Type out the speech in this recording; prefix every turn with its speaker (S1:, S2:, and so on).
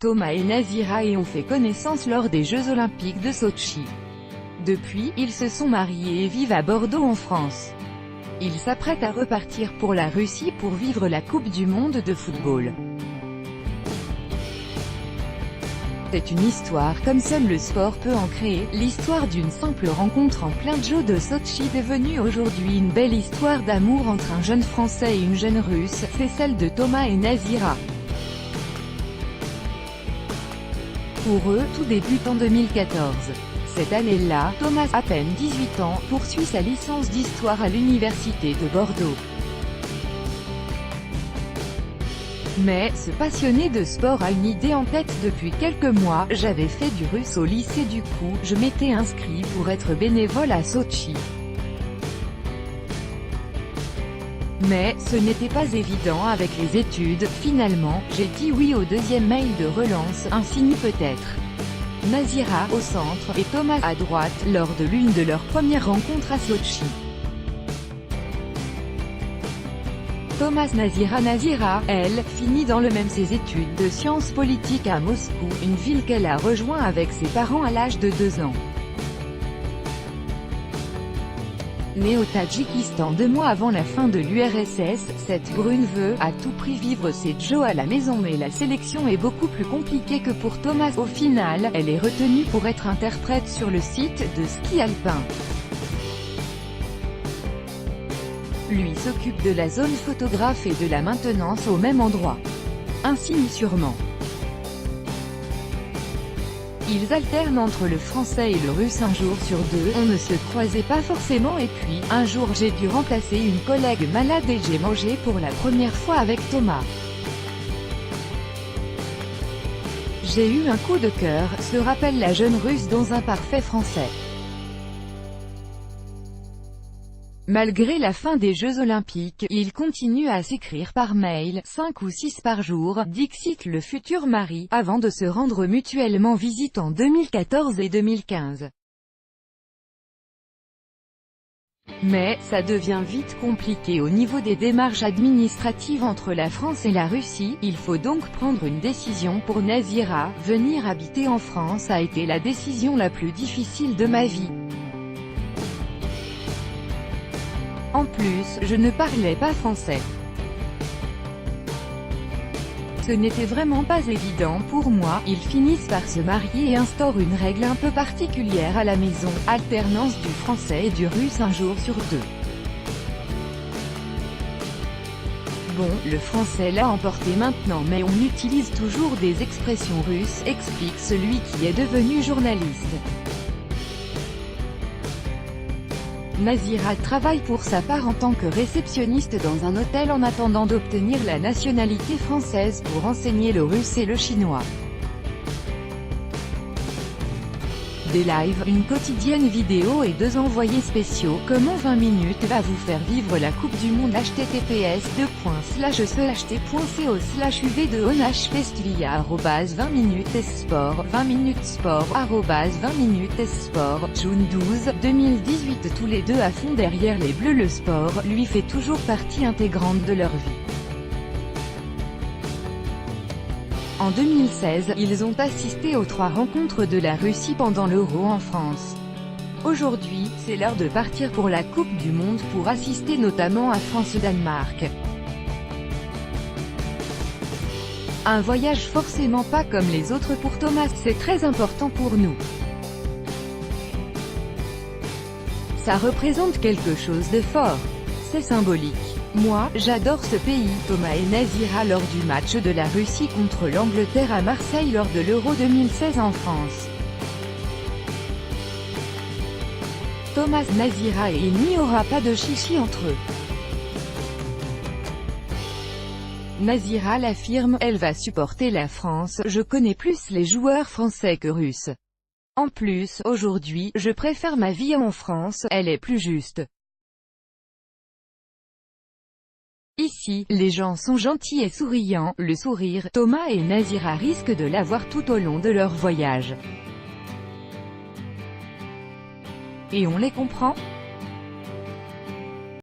S1: Thomas et Nazira et ont fait connaissance lors des Jeux Olympiques de Sotchi. Depuis, ils se sont mariés et vivent à Bordeaux en France. Ils s'apprêtent à repartir pour la Russie pour vivre la Coupe du Monde de football. C'est une histoire comme seul le sport peut en créer, l'histoire d'une simple rencontre en plein Jeux de Sotchi devenue aujourd'hui une belle histoire d'amour entre un jeune Français et une jeune Russe, c'est celle de Thomas et Nazira. Pour eux, tout débute en 2014. Cette année-là, Thomas, à peine 18 ans, poursuit sa licence d'histoire à l'université de Bordeaux. Mais, ce passionné de sport a une idée en tête depuis quelques mois. J'avais fait du russe au lycée, du coup, je m'étais inscrit pour être bénévole à Sotchi. Mais, ce n'était pas évident avec les études. Finalement, j'ai dit oui au deuxième mail de relance, un signe peut-être. Nazira, au centre, et Thomas, à droite, lors de l'une de leurs premières rencontres à Sotchi. Nazira, elle, finit dans le même ses études de sciences politiques à Moscou, une ville qu'elle a rejoint avec ses parents à l'âge de 2 ans. Née au Tadjikistan 2 mois avant la fin de l'URSS, cette brune veut à tout prix vivre ses Jeux à la maison, mais la sélection est beaucoup plus compliquée que pour Thomas. Au final, elle est retenue pour être interprète sur le site de ski alpin. Lui s'occupe de la zone photographe et de la maintenance au même endroit. Un signe sûrement. Ils alternent entre le français et le russe un jour sur 2, on ne se croisait pas forcément et puis, un jour j'ai dû remplacer une collègue malade et j'ai mangé pour la première fois avec Thomas. J'ai eu un coup de cœur, se rappelle la jeune russe dans un parfait français. Malgré la fin des Jeux Olympiques, ils continuent à s'écrire par mail, 5 ou 6 par jour, dixit le futur mari, avant de se rendre mutuellement visite en 2014 et 2015. Mais, ça devient vite compliqué au niveau des démarches administratives entre la France et la Russie, il faut donc prendre une décision pour Nazira. Venir habiter en France a été la décision la plus difficile de ma vie. En plus, je ne parlais pas français. Ce n'était vraiment pas évident pour moi. Ils finissent par se marier et instaurent une règle un peu particulière à la maison, alternance du français et du russe un jour sur 2. Bon, le français l'a emporté maintenant, mais on utilise toujours des expressions russes, explique celui qui est devenu journaliste. Nazira travaille pour sa part en tant que réceptionniste dans un hôtel en attendant d'obtenir la nationalité française pour enseigner le russe et le chinois. Des lives, une quotidienne vidéo et 2 envoyés spéciaux. Comment 20 minutes va vous faire vivre la Coupe du Monde? https://uv2.co/uv2onhpestvia@20minutes-sport 20 minutes sport @20 minutes sport. June 12, 2018. Tous les deux à fond derrière les Bleus, le sport lui fait toujours partie intégrante de leur vie. En 2016, ils ont assisté aux 3 rencontres de la Russie pendant l'Euro en France. Aujourd'hui, c'est l'heure de partir pour la Coupe du Monde pour assister notamment à France-Danemark. Un voyage forcément pas comme les autres pour Thomas, c'est très important pour nous. Ça représente quelque chose de fort. C'est symbolique. Moi, j'adore ce pays. Thomas et Nazira lors du match de la Russie contre l'Angleterre à Marseille lors de l'Euro 2016 en France. Thomas, Nazira et il n'y aura pas de chichi entre eux. Nazira l'affirme, elle va supporter la France, je connais plus les joueurs français que russes. En plus, aujourd'hui, je préfère ma vie en France, elle est plus juste. Ici, les gens sont gentils et souriants, le sourire, Thomas et Nazira risquent de l'avoir tout au long de leur voyage. Et on les comprend.